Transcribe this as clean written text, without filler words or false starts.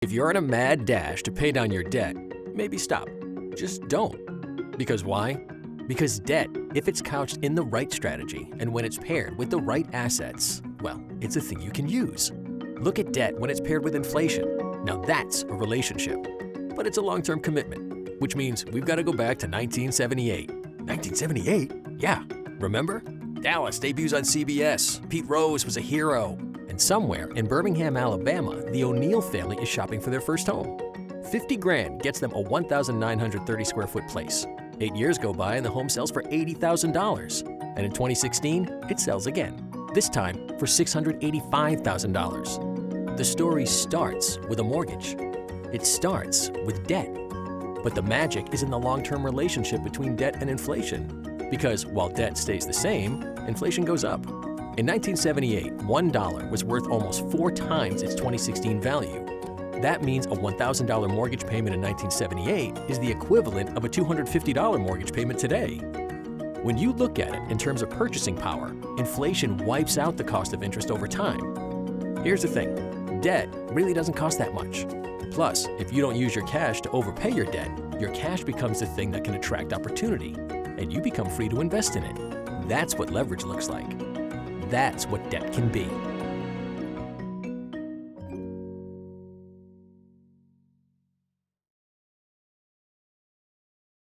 If you're on a mad dash to pay down your debt, maybe stop. Just don't. Because why? Because debt, if it's couched in the right strategy and when it's paired with the right assets, well, it's a thing you can use. Look at debt when it's paired with inflation. Now that's a relationship. But it's a long-term commitment, which means we've got to go back to 1978. 1978? Yeah. Remember? Dallas debuts on CBS. Pete Rose was a hero. And somewhere in Birmingham, Alabama, the O'Neill family is shopping for their first home. 50 grand gets them a 1,930 square foot place. 8 years go by and the home sells for $80,000. And in 2016, it sells again, this time for $685,000. The story starts with a mortgage. It starts with debt. But the magic is in the long-term relationship between debt and inflation. Because while debt stays the same, inflation goes up. In 1978, $1 was worth almost 4 times its 2016 value. That means a $1,000 mortgage payment in 1978 is the equivalent of a $250 mortgage payment today. When you look at it in terms of purchasing power, inflation wipes out the cost of interest over time. Here's the thing, debt really doesn't cost that much. Plus, if you don't use your cash to overpay your debt, your cash becomes the thing that can attract opportunity, and you become free to invest in it. That's what leverage looks like. That's what debt can be.